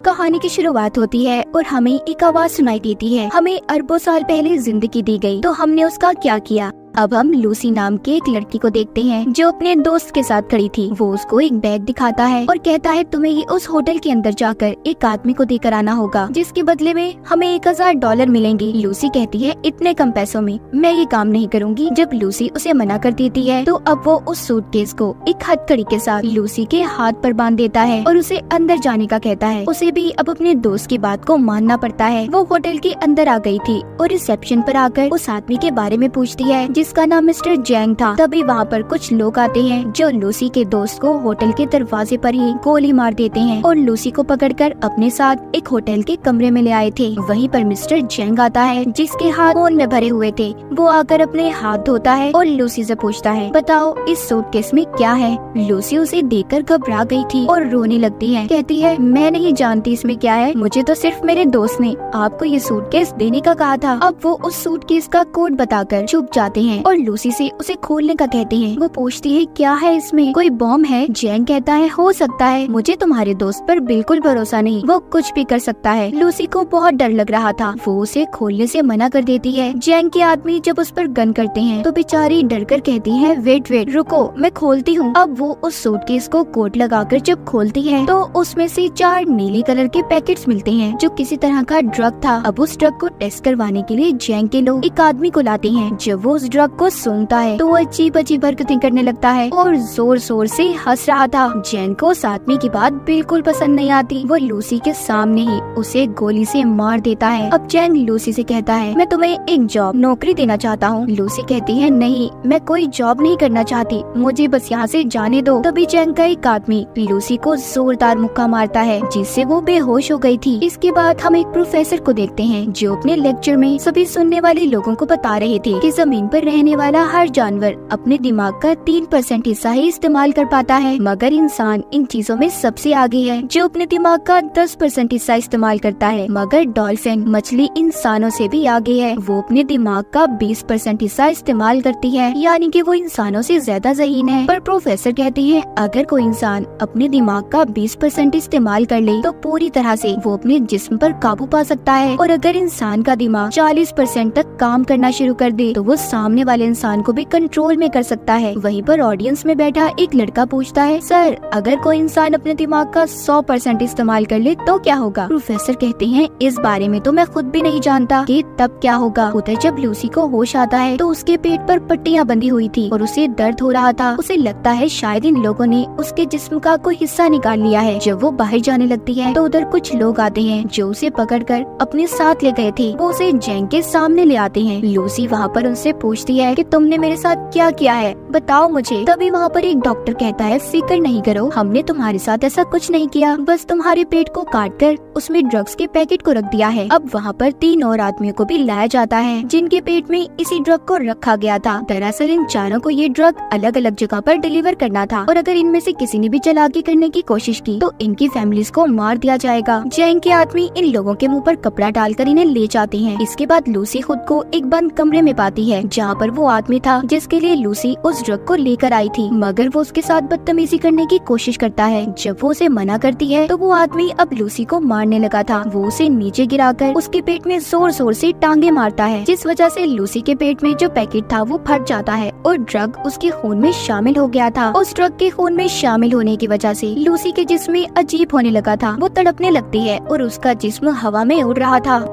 कहानी की शुरुआत होती है और हमें एक आवाज सुनाई देती है। हमें अरबों साल पहले जिंदगी दी गई, तो हमने उसका क्या किया। अब हम लूसी नाम के एक लड़की को देखते हैं जो अपने दोस्त के साथ खड़ी थी। वो उसको एक बैग दिखाता है और कहता है तुम्हें ये उस होटल के अंदर जाकर एक आदमी को देकर आना होगा, जिसके बदले में हमें $1000 मिलेंगे। लूसी कहती है इतने कम पैसों में मैं ये काम नहीं करूंगी। जब लूसी उसे मना कर देती है तो अब वो उस सूटकेस को एक हथकड़ी के साथ लूसी के हाथ पर बांध देता है और उसे अंदर जाने का कहता है। उसे भी अब अपने दोस्त की बात को मानना पड़ता है। वो होटल के अंदर आ गई थी और रिसेप्शन पर आकर उस आदमी के बारे में पूछती है जिसका नाम मिस्टर जैंग था। तभी वहाँ पर कुछ लोग आते हैं जो लूसी के दोस्त को होटल के दरवाजे पर ही गोली मार देते हैं और लूसी को पकड़कर अपने साथ एक होटल के कमरे में ले आए थे। वहीं पर मिस्टर जैंग आता है जिसके हाथ खून में भरे हुए थे। वो आकर अपने हाथ धोता है और लूसी से पूछता है बताओ इस सूटकेस में क्या है। लूसी उसे देखकर घबरा गई थी और रोने लगती है। कहती है मैं नहीं जानती इसमें क्या है, मुझे तो सिर्फ मेरे दोस्त ने आपको ये सूटकेस देने का कहा था। अब वो उस सूटकेस का कोड बताकर चुप जाते हैं और लूसी से उसे खोलने का कहते हैं। वो पूछती है क्या है इसमें, कोई बॉम्ब है। जैंग कहता है हो सकता है, मुझे तुम्हारे दोस्त पर बिल्कुल भरोसा नहीं, वो कुछ भी कर सकता है। लूसी को बहुत डर लग रहा था, वो उसे खोलने से मना कर देती है। जैंग के आदमी जब उस पर गन करते हैं तो बेचारी डर कर कहती है वेट रुको मैं खोलती हूँ। अब वो उस सूटकेस को कोट लगाकर जब खोलती है तो उसमें से 4 नीले कलर के पैकेट्स मिलते हैं जो किसी तरह का ड्रग था। अब उस ड्रग को टेस्ट करवाने के लिए जैंग के लोग एक आदमी को लाते हैं। जब वो उस ड्रग को सूंघता है तो वो अजीब अजीब हरकतें करने लगता है और जोर जोर से हंस रहा था। जैन को उस आदमी की बात बिल्कुल पसंद नहीं आती। वो लूसी के सामने ही उसे गोली से मार देता है। अब जैन लूसी से कहता है मैं तुम्हें एक नौकरी देना चाहता हूँ। लूसी कहती है नहीं मैं कोई जॉब नहीं करना चाहती, मुझे बस यहाँ से जाने दो। तभी जैन का एक आदमी लूसी को जोरदार मुक्का मारता है जिससे वो बेहोश हो गई थी। इसके बाद हम एक प्रोफेसर को देखते हैं जो अपने लेक्चर में सभी सुनने वाले लोगों को बता रहे थे कि जमीन पर रहने वाला हर जानवर अपने दिमाग का 3% हिस्सा ही इस्तेमाल कर पाता है, मगर इंसान इन चीजों में सबसे आगे है जो अपने दिमाग का 10% हिस्सा इस्तेमाल करता है। मगर डॉल्फिन मछली इंसानों से भी आगे है, वो अपने दिमाग का 20% हिस्सा इस्तेमाल करती है, यानी कि वो इंसानों से ज्यादा ज़हीन है। पर प्रोफेसर कहते हैं अगर कोई इंसान अपने दिमाग का 20% इस्तेमाल कर ले तो पूरी तरह से वो अपने जिस्म पर काबू पा सकता है, और अगर इंसान का दिमाग 40% तक काम करना शुरू कर दे तो वो सामने वाले इंसान को भी कंट्रोल में कर सकता है। वहीं पर ऑडियंस में बैठा एक लड़का पूछता है सर अगर कोई इंसान अपने दिमाग का 100% इस्तेमाल कर ले तो क्या होगा। प्रोफेसर कहते हैं इस बारे में तो मैं खुद भी नहीं जानता कि तब क्या होगा। उधर जब लूसी को होश आता है तो उसके पेट पर पट्टियां बंधी हुई थी और उसे दर्द हो रहा था। उसे लगता है शायद इन लोगों ने उसके जिस्म का कोई हिस्सा निकाल लिया है। जब वो बाहर जाने लगती है तो उधर कुछ लोग आते हैं जो उसे पकड़कर अपने साथ ले गए थे। वो उसे जैंग के सामने ले आते हैं। लूसी वहाँ पर उनसे पूछती है कि तुमने मेरे साथ क्या किया है, बताओ मुझे। तभी वहाँ पर एक डॉक्टर कहता है फिक्र नहीं करो, हमने तुम्हारे साथ ऐसा कुछ नहीं किया, बस तुम्हारे पेट को काटकर उसमें ड्रग्स के पैकेट को रख दिया है। अब वहाँ पर 3 और आदमियों को भी लाया जाता है जिनके पेट में इसी ड्रग को रखा गया था। दरअसल इन चारों को ये ड्रग अलग अलग जगह पर डिलीवर करना था और अगर इनमें से किसी ने भी चालाकी करने की कोशिश की तो इनकी फैमिलीज को मार दिया जाएगा। जैंग के आदमी इन लोगों के मुँह पर कपड़ा डालकर इन्हें ले जाते हैं। इसके बाद लूसी खुद को एक बंद कमरे में पाती है जहाँ पर वो आदमी था जिसके लिए लूसी उस ड्रग को लेकर आई थी, मगर वो उसके साथ बदतमीजी करने की कोशिश करता है। जब वो उसे मना करती है तो वो आदमी अब लूसी को मारने लगा था। वो उसे नीचे गिराकर उसके पेट में जोर जोर से टांगे मारता है, जिस वजह से लूसी के पेट में जो पैकेट था वो फट जाता है और ड्रग उसके खून में शामिल हो गया था। उस ड्रग के खून में शामिल होने की वजह से लूसी के जिस्म में अजीब होने लगा था। वो तड़पने लगती है और उसका जिस्म हवा में उड़ रहा था।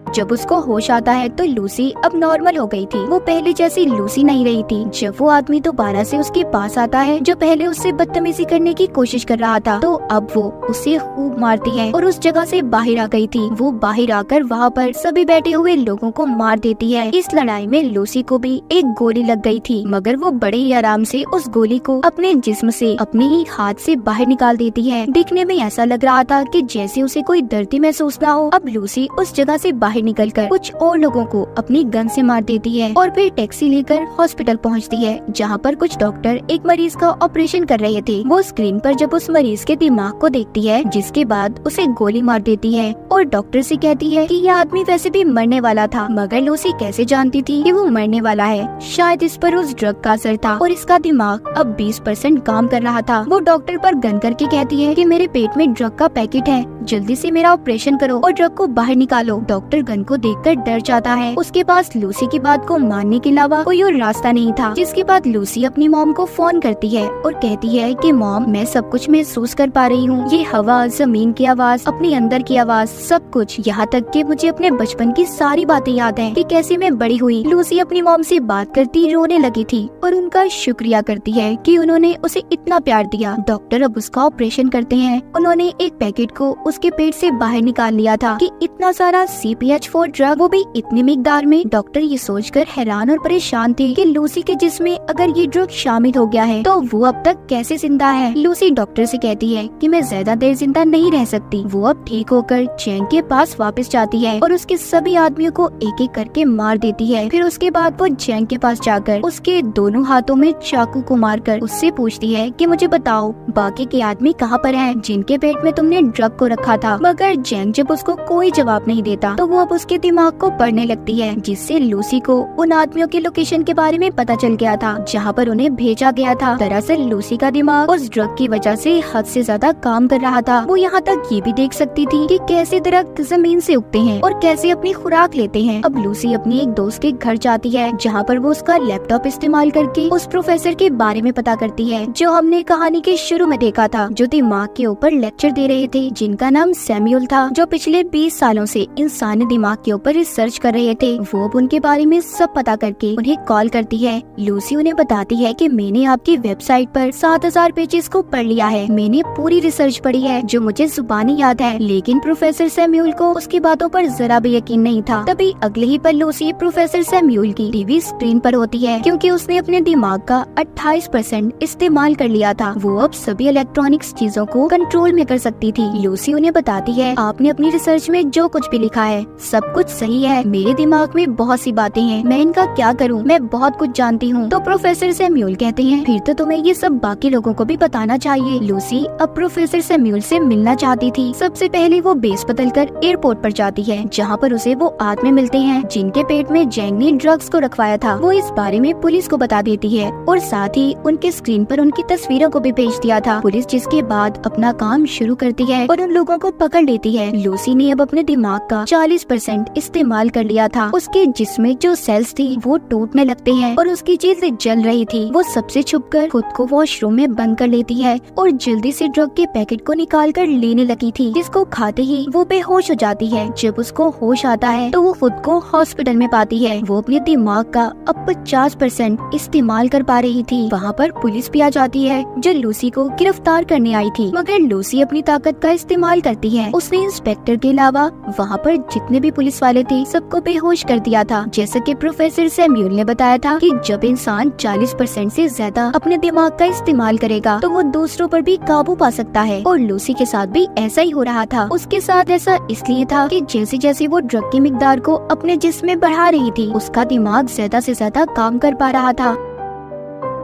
जब उसको होश आता है तो लूसी अब नॉर्मल हो गई थी, वो पहले जैसी लूसी नहीं रही थी। जब वो आदमी दोबारा से उसके पास आता है जो पहले उससे बदतमीजी करने की कोशिश कर रहा था, तो अब वो उसे खूब मारती है और उस जगह से बाहर आ गई थी। वो बाहर आकर वहाँ पर सभी बैठे हुए लोगों को मार देती है। इस लड़ाई में लूसी को भी एक गोली लग गई थी, मगर वो बड़े ही आराम से उस गोली को अपने जिस्म से अपने ही हाथ से बाहर निकाल देती है। दिखने में ऐसा लग रहा था कि जैसे उसे कोई दर्द महसूस ना हो। अब लूसी उस जगह से बाहर निकलकर कुछ और लोगों को अपनी गन से मार देती है और फिर टैक्सी लेकर हॉस्पिटल पहुंचती है, जहां पर कुछ डॉक्टर एक मरीज का ऑपरेशन कर रहे थे। वो स्क्रीन पर जब उस मरीज के दिमाग को देखती है, जिसके बाद उसे गोली मार देती है और डॉक्टर से कहती है कि यह आदमी वैसे भी मरने वाला था, मगर लूसी कैसे जानती थी कि वो मरने वाला है? शायद इस पर उस ड्रग का असर था और इसका दिमाग अब 20% काम कर रहा था। वो डॉक्टर पर गन करके कहती है कि मेरे पेट में ड्रग का पैकेट है, जल्दी से मेरा ऑपरेशन करो और ड्रग को बाहर निकालो। डॉक्टर गन को देखकर डर जाता है। उसके पास लूसी की बात को मानने के अलावा कोई और रास्ता नहीं था। जिसके बाद लूसी अपनी मॉम को फोन करती है और कहती है कि मॉम, मैं सब कुछ महसूस कर पा रही हूँ, ये हवा, जमीन की आवाज, अपने अंदर की आवाज, सब कुछ, यहाँ तक कि मुझे अपने बचपन की सारी बातें याद हैं कि कैसे मैं बड़ी हुई। लूसी अपनी मॉम से बात करती रोने लगी थी और उनका शुक्रिया करती है कि उन्होंने उसे इतना प्यार दिया। डॉक्टर अब उसका ऑपरेशन करते हैं। उन्होंने एक पैकेट को उसके पेट से बाहर निकाल लिया था कि इतना सारा CPH4 ड्रग, वो भी इतनी मिकदार में। डॉक्टर ये सोचकर हैरान और परेशान थे कि लूसी के जिस्म में अगर ये ड्रग शामिल हो गया है तो वो अब तक कैसे जिंदा है। लूसी डॉक्टर से कहती है कि मैं ज्यादा देर जिंदा नहीं रह सकती। वो अब ठीक होकर जैंग के पास वापस जाती है और उसके सभी आदमियों को एक एक करके मार देती है। फिर उसके बाद वो जैंग के पास जाकर उसके दोनों हाथों में चाकू को मारकर उससे पूछती है कि मुझे बताओ बाकी के आदमी कहाँ पर हैं जिनके पेट में तुमने ड्रग को रखा था। मगर जैंग जब उसको कोई जवाब नहीं देता तो वो अब उसके दिमाग को पढ़ने लगती है, जिससे लूसी को उन आदमियों के लोकेशन के बारे में पता चल गया था जहाँ पर उन्हें भेजा गया था। दरअसल लूसी का दिमाग उस ड्रग की वजह से हद से ज्यादा काम कर रहा था। वो यहाँ तक ये भी देख सकती थी कि कैसे दरख्त जमीन से उगते हैं और कैसे अपनी खुराक लेते हैं। अब लूसी अपनी एक दोस्त के घर जाती है, जहाँ पर वो उसका लैपटॉप इस्तेमाल करके उस प्रोफेसर के बारे में पता करती है जो हमने कहानी के शुरू में देखा था, जो दिमाग के ऊपर लेक्चर दे रहे थे, जिनका नाम सैमुअल था, जो पिछले 20 सालों से इंसानी दिमाग के ऊपर रिसर्च कर रहे थे। वो अब उनके बारे में सब पता करके उन्हें कॉल करती है। लूसी उन्हें बताती है कि मैंने आपकी वेबसाइट पर 7000 पेजेस को पढ़ लिया है, मैंने पूरी रिसर्च पढ़ी है जो मुझे जुबानी याद है। लेकिन प्रोफेसर सैमुअल को उसकी बातों पर जरा भी यकीन नहीं था। तभी अगले ही पल लूसी प्रोफेसर सैमुअल की टीवी स्क्रीन पर होती है, क्योंकि उसने अपने दिमाग का 28% इस्तेमाल कर लिया था। वो अब सभी इलेक्ट्रॉनिक्स चीजों को कंट्रोल में कर सकती थी। लूसी उन्हें बताती है, आपने अपनी रिसर्च में जो कुछ भी लिखा है सब कुछ सही है, मेरे दिमाग में बहुत सी बातें हैं, मैं इनका क्या करूं, मैं बहुत कुछ जानती हूं। तो प्रोफेसर सैमुअल कहते हैं, फिर तो तुम्हें ये सब बाकी लोगों को भी बताना चाहिए। लूसी अब प्रोफेसर सैमुअल से मिलना चाहती थी। सबसे पहले वो बेस बदलकर एयरपोर्ट पर जाती है, जहाँ पर उसे वो आदमी मिलते हैं जिनके पेट में जैंग ने ड्रग्स को रखवाया था। वो इस बारे में पुलिस को बता देती है और साथ ही उनके स्क्रीन पर उनकी तस्वीरों को भी भेज दिया था। पुलिस जिसके बाद अपना काम शुरू करती है और उन लोगों को पकड़ लेती है। लूसी ने अब अपने दिमाग का 40% इस्तेमाल कर लिया था। उसके जिस्म में जो सेल्स थी वो टूटने लगते हैं और उसकी चीजें जल रही थी। वो सबसे छुपकर खुद को वॉशरूम में बंद कर लेती है और जल्दी से ड्रग के पैकेट को निकाल कर लेने लगी थी, जिसको खाते ही वो बेहोश हो जाती है। जब उसको होश आता है तो वो खुद को हॉस्पिटल में पाती है। वो अपने दिमाग का अब 50% इस्तेमाल कर पा रही थी। वहाँ पर पुलिस भी आ जाती है जो लूसी को गिरफ्तार करने आई थी, मगर लूसी अपनी ताकत का इस्तेमाल करती है। उसने इंस्पेक्टर के अलावा वहाँ पर जितने भी पुलिस वाले थे सबको बेहोश कर दिया था। जैसे कि प्रोफेसर सैमुअल ने बताया था कि जब इंसान 40% से ज्यादा अपने दिमाग का इस्तेमाल करेगा तो वो दूसरों पर भी काबू पा सकता है, और लूसी के साथ भी ऐसा ही हो रहा था। उसके साथ ऐसा इसलिए था कि जैसे जैसे वो ड्रग की मिकदार को अपने जिस्म में बढ़ा रही थी, उसका दिमाग ज्यादा से ज्यादा काम कर पा रहा था।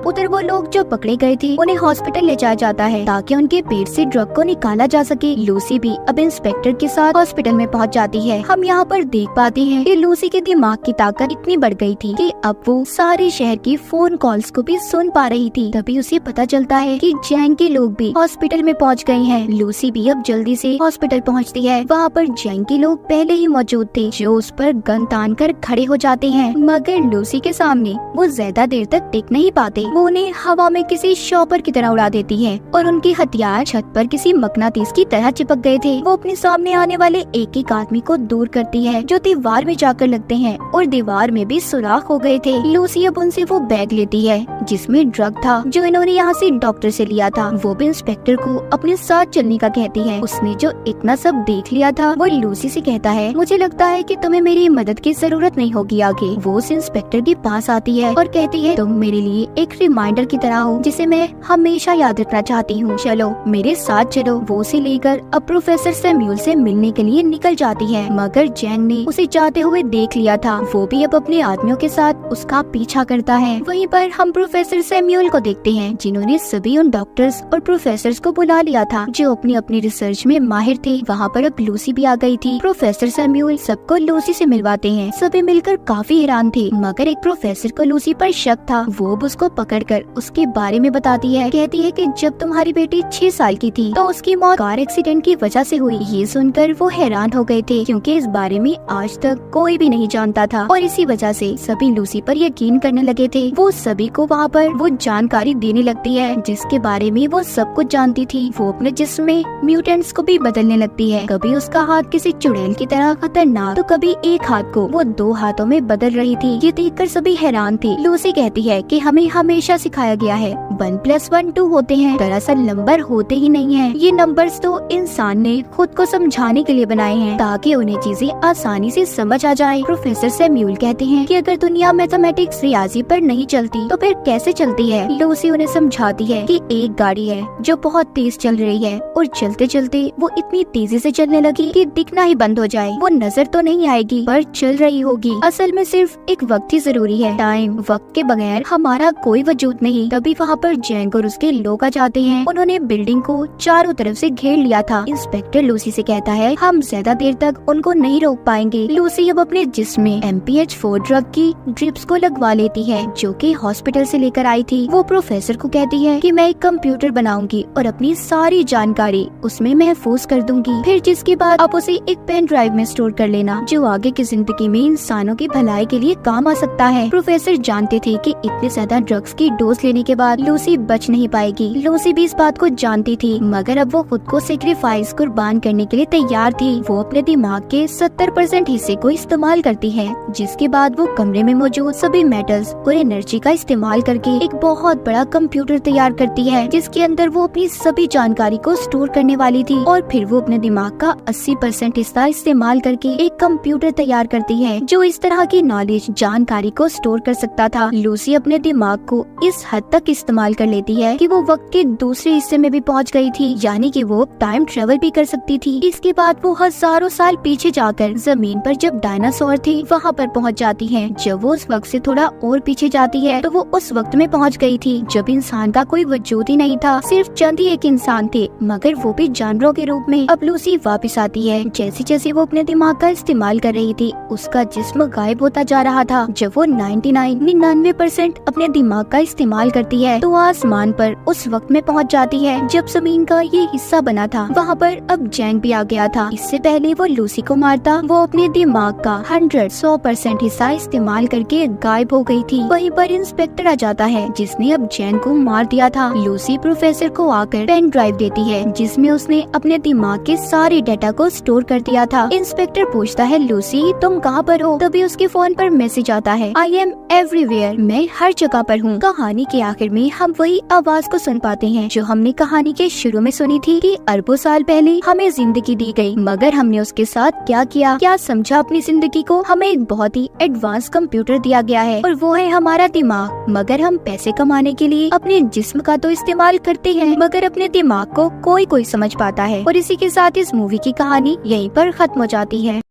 उधर वो लोग जो पकड़े गए थे उन्हें हॉस्पिटल ले जाया जाता है ताकि उनके पेट से ड्रग को निकाला जा सके। लूसी भी अब इंस्पेक्टर के साथ हॉस्पिटल में पहुंच जाती है। हम यहाँ पर देख पाते हैं कि लूसी के दिमाग की ताकत इतनी बढ़ गई थी कि अब वो सारे शहर की फोन कॉल्स को भी सुन पा रही थी। तभी उसे पता चलता है कि जैंग के लोग भी हॉस्पिटल में पहुँच गए हैं। लूसी भी अब जल्दी से हॉस्पिटल पहुँचती है। वहाँ पर जैंग के लोग पहले ही मौजूद थे, जो उस पर गन तान कर खड़े हो जाते हैं, मगर लूसी के सामने वो ज्यादा देर तक टिक नहीं पाते। वो उन्हें हवा में किसी शॉपर की तरह उड़ा देती है और उनके हथियार छत पर किसी मकनातीस की तरह चिपक गए थे। वो अपने सामने आने वाले एक एक आदमी को दूर करती है जो दीवार में जाकर लगते हैं और दीवार में भी सुराख हो गए थे। लूसी अब उनसे वो बैग लेती है जिसमें ड्रग था जो इन्होंने यहाँ से डॉक्टर से लिया था। वो भी इंस्पेक्टर को अपने साथ चलने का कहती है। उसने जो इतना सब देख लिया था वो लूसी से कहता है, मुझे लगता है कि तुम्हें मेरी मदद की जरूरत नहीं होगी आगे। वो उस इंस्पेक्टर के पास आती है और कहती है, तुम मेरे लिए एक रिमाइंडर की तरह हो जिसे मैं हमेशा याद रखना चाहती हूँ। चलो मेरे साथ चलो। वो उसे लेकर अब प्रोफेसर सैम्यूल से मिलने के लिए निकल जाती है, मगर जैंग ने उसे जाते हुए देख लिया था। वो भी अब अपने आदमियों के साथ उसका पीछा करता है। वहीं पर हम प्रोफेसर सैम्यूल को देखते हैं, जिन्होंने सभी उन डॉक्टर्स और प्रोफेसर्स को बुला लिया था जो अपनी अपनी रिसर्च में माहिर थे। वहाँ पर अब लूसी भी आ गई थी। प्रोफेसर सैम्यूल सबको लूसी से मिलवाते हैं। सभी मिलकर काफी हैरान थे, मगर एक प्रोफेसर को लूसी पर शक था। वो अब उसको पकड़कर उसके बारे में बताती है। कहती है कि जब तुम्हारी बेटी 6 साल की थी तो उसकी मौत कार एक्सीडेंट की वजह से हुई। ये सुनकर वो हैरान हो गए थे, क्योंकि इस बारे में आज तक कोई भी नहीं जानता था, और इसी वजह से सभी लूसी पर यकीन करने लगे थे। वो सभी को वहाँ पर वो जानकारी देने लगती है जिसके बारे में वो सब कुछ जानती थी। वो अपने जिस्म में म्यूटेंट्स को भी बदलने लगती है। कभी उसका हाथ किसी चुड़ैल की तरह खतरनाक, तो कभी एक हाथ को वो 2 हाथों में बदल रही थी। ये देखकर सभी हैरान थे। लूसी कहती है कि हमें हमेशा सिखाया गया है 1+1 2 होते हैं। दरअसल नंबर होते ही नहीं है। ये नंबर्स तो इंसान ने खुद को समझाने के लिए बनाए हैं, ताकि उन्हें चीजें आसानी से समझ आ जाए। प्रोफेसर सैम्यूल कहते हैं कि अगर दुनिया मैथमेटिक्स रियाजी पर नहीं चलती तो फिर कैसे चलती है। लूसी उन्हें समझाती है कि एक गाड़ी है जो बहुत तेज चल रही है, और चलते चलते वो इतनी तेजी से चलने लगी कि दिखना ही बंद हो जाए। वो नजर तो नहीं आएगी पर चल रही होगी। असल में सिर्फ एक वक्त ही जरूरी है। टाइम, वक्त के बगैर हमारा कोई वजूद नहीं। तभी वहाँ पर जैंग और उसके लोग आ जाते हैं। उन्होंने बिल्डिंग को चारों तरफ से घेर लिया था। इंस्पेक्टर लूसी से कहता है हम ज्यादा देर तक उनको नहीं रोक पाएंगे। लूसी अब अपने जिस्म में MPH4 ड्रग की ड्रिप्स को लगवा लेती है, जो कि हॉस्पिटल से लेकर आई थी। वो प्रोफेसर को कहती है कि मैं एक कंप्यूटर बनाऊंगी और अपनी सारी जानकारी उसमें महफूज कर दूंगी, फिर जिसके बाद आप उसे एक पेन ड्राइव में स्टोर कर लेना, जो आगे की जिंदगी में इंसानों की भलाई के लिए काम आ सकता है। प्रोफेसर जानते थे कि इतने ज्यादा ड्रग्स की डोज लेने के बाद लूसी बच नहीं पाएगी। लूसी भी इस बात को जानती थी, मगर अब वो खुद को सेक्रीफाइस कुर्बान करने के लिए तैयार थी। वो अपने दिमाग के 70% हिस्से को इस्तेमाल करती है, जिसके बाद वो कमरे में मौजूद सभी मेटल्स और एनर्जी का इस्तेमाल करके एक बहुत बड़ा कंप्यूटर तैयार करती है, जिसके अंदर वो अपनी सभी जानकारी को स्टोर करने वाली थी। और फिर वो अपने दिमाग का 80% हिस्सा इस्तेमाल करके एक कंप्यूटर तैयार करती है, जो इस तरह की नॉलेज, जानकारी को स्टोर कर सकता था। लूसी अपने दिमाग को इस हद तक इस्तेमाल कर लेती है कि वो वक्त के दूसरे हिस्से में भी पहुंच गई थी, यानी कि वो टाइम ट्रेवल भी कर सकती थी। इसके बाद वो हजारों साल पीछे जाकर जमीन पर जब डायनासोर थे वहाँ पर पहुँच जाती है। जब वो उस वक्त से थोड़ा और पीछे जाती है तो वो उस वक्त में पहुँच गई थी जब इंसान का कोई वजूद ही नहीं था, सिर्फ चंद ही एक इंसान थे, मगर वो भी जानवरों के रूप में। अब लूसी वापस आती है। जैसे जैसे वो अपने दिमाग का इस्तेमाल कर रही थी, उसका जिस्म गायब होता जा रहा था। जब वो 99% अपने दिमाग का इस्तेमाल करती है तो आसमान पर उस वक्त में पहुंच जाती है जब जमीन का ये हिस्सा बना था। वहाँ पर अब जैंग भी आ गया था। इससे पहले वो लूसी को मारता, वो अपने दिमाग का 100% हिस्सा इस्तेमाल करके गायब हो गई थी। वहीं पर इंस्पेक्टर आ जाता है, जिसने अब जैंग को मार दिया था। लूसी प्रोफेसर को आकर पेन ड्राइव देती है, जिसमें उसने अपने दिमाग के सारे डाटा को स्टोर कर दिया था। इंस्पेक्टर पूछता है लूसी तुम कहाँ पर हो? तभी उसके फोन पर मैसेज आता है आई एम एवरीवेयर, मैं हर जगह पर हूँ। कहानी के आखिर में हम वही आवाज को सुन पाते हैं जो हमने कहानी के शुरू में सुनी थी कि अरबों साल पहले हमें जिंदगी दी गई, मगर हमने उसके साथ क्या किया, क्या समझा अपनी जिंदगी को। हमें एक बहुत ही एडवांस कंप्यूटर दिया गया है और वो है हमारा दिमाग, मगर हम पैसे कमाने के लिए अपने जिस्म का तो इस्तेमाल करते हैं, मगर अपने दिमाग को कोई समझ पाता है। और इसी के साथ इस मूवी की कहानी यहीं पर खत्म हो जाती है।